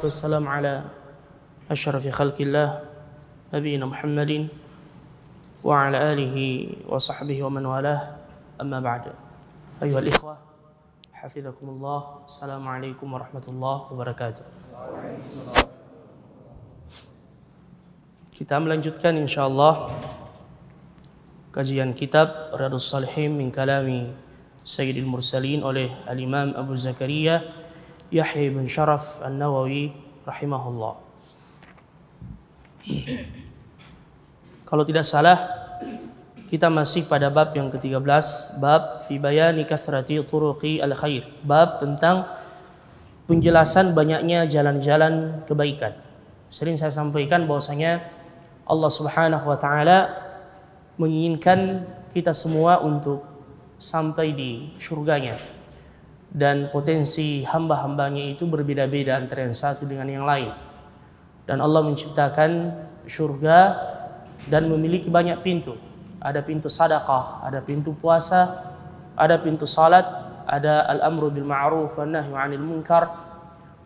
wassalamu ala asyrafi khalqillah nabiyina Muhammadin wa ala alihi wa sahbihi wa man walah, amma ba'd. Ayuhal ikhwah, hafizakumullah, assalamualaikum warahmatullahi wabarakatuh. Kita melanjutkan insyaallah kajian kitab Riyadhus Shalihin min kalami Sayyidil Mursalin oleh Al-Imam Abu Zakaria Yahya bin Sharaf An-Nawawi rahimahullah. Kalau tidak salah, kita masih pada bab yang ke-13, bab fi bayani kathrati turuqi al-khair, bab tentang penjelasan banyaknya jalan-jalan kebaikan. Sering saya sampaikan bahwasanya Allah Subhanahu wa taala menginginkan kita semua untuk sampai di surganya. Dan potensi hamba-hambanya itu berbeda-beda antara yang satu dengan yang lain. Dan Allah menciptakan surga dan memiliki banyak pintu. Ada pintu sedekah, ada pintu puasa, ada pintu salat, ada al-amru bil ma'ruf wan nahyu 'anil munkar.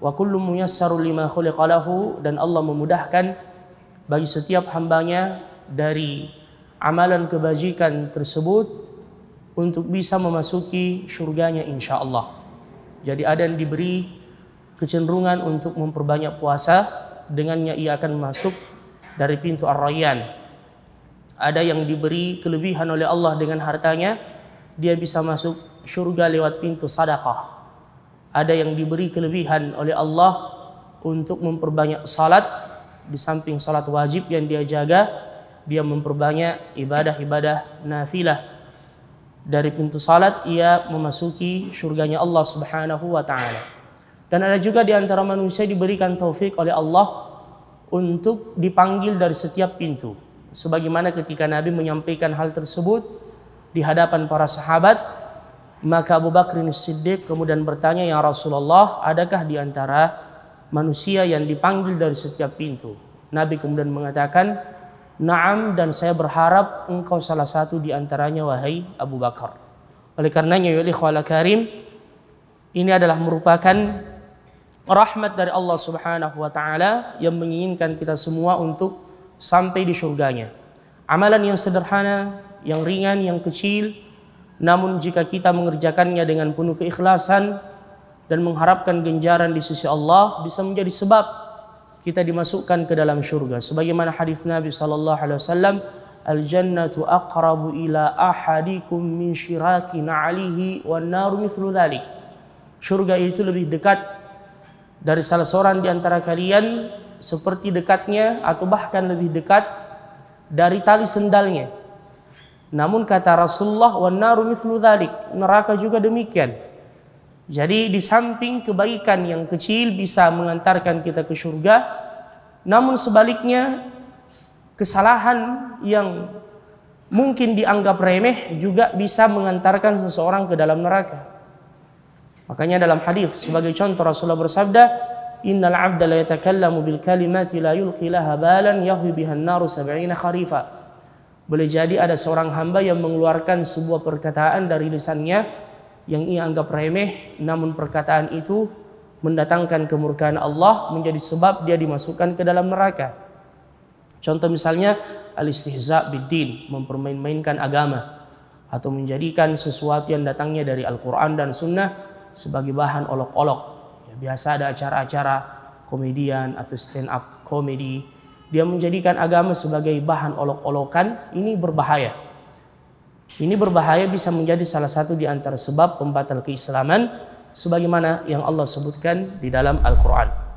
Wa kullu muyassarun lima khuliqa lahu, dan Allah memudahkan bagi setiap hambanya dari amalan kebajikan tersebut untuk bisa memasuki surganya insyaallah. Jadi ada yang diberi kecenderungan untuk memperbanyak puasa, dengannya ia akan masuk dari pintu Ar-Rayyan. Ada yang diberi kelebihan oleh Allah dengan hartanya, dia bisa masuk surga lewat pintu sedekah. Ada yang diberi kelebihan oleh Allah untuk memperbanyak salat, di samping salat wajib yang dia jaga, dia memperbanyak ibadah-ibadah nafilah. Dari pintu salat ia memasuki surganya Allah Subhanahu wa taala. Dan ada juga di antara manusia diberikan taufik oleh Allah untuk dipanggil dari setiap pintu. Sebagaimana ketika Nabi menyampaikan hal tersebut di hadapan para sahabat, maka Abu Bakr As-Siddiq kemudian bertanya, "Ya Rasulullah, adakah di antara manusia yang dipanggil dari setiap pintu?" Nabi kemudian mengatakan, "Na'am, dan saya berharap engkau salah satu di antaranya, wahai Abu Bakar." Oleh karenanya, ya ikhwal karim, ini adalah merupakan rahmat dari Allah Subhanahu wa taala yang menginginkan kita semua untuk sampai di surganya. Amalan yang sederhana, yang ringan, yang kecil, namun jika kita mengerjakannya dengan penuh keikhlasan dan mengharapkan ganjaran di sisi Allah, bisa menjadi sebab kita dimasukkan ke dalam surga. Sebagaimana hadis Nabi sallallahu alaihi wasallam, "Al-jannatu aqrabu ila ahadikum min syiraki na'alihi wan naru mithlu dzalik." Surga itu lebih dekat dari salah seorang di antara kalian seperti dekatnya atau bahkan lebih dekat dari tali sendalnya. Namun kata Rasulullah, "Wan naru mithlu dzalik." Neraka juga demikian. Jadi di samping kebaikan yang kecil bisa mengantarkan kita ke surga, namun sebaliknya kesalahan yang mungkin dianggap remeh juga bisa mengantarkan seseorang ke dalam neraka. Makanya dalam hadis sebagai contoh Rasulullah bersabda, "Innal 'abda la yatakallamu bil kalimati la yulqi laha balan yahwi biha an-naru 70 kharifa." Boleh jadi ada seorang hamba yang mengeluarkan sebuah perkataan dari lisannya yang ia anggap remeh, namun perkataan itu mendatangkan kemurkaan Allah, menjadi sebab dia dimasukkan ke dalam neraka. Contoh misalnya al-istihza' bid-din, mempermain-mainkan agama, atau menjadikan sesuatu yang datangnya dari Al-Quran dan Sunnah sebagai bahan olok-olok. Ya, biasa ada acara-acara komedian atau stand up komedi, dia menjadikan agama sebagai bahan olok-olokan. Ini berbahaya. Ini berbahaya, bisa menjadi salah satu di antara sebab pembatal keislaman sebagaimana yang Allah sebutkan di dalam Al-Quran.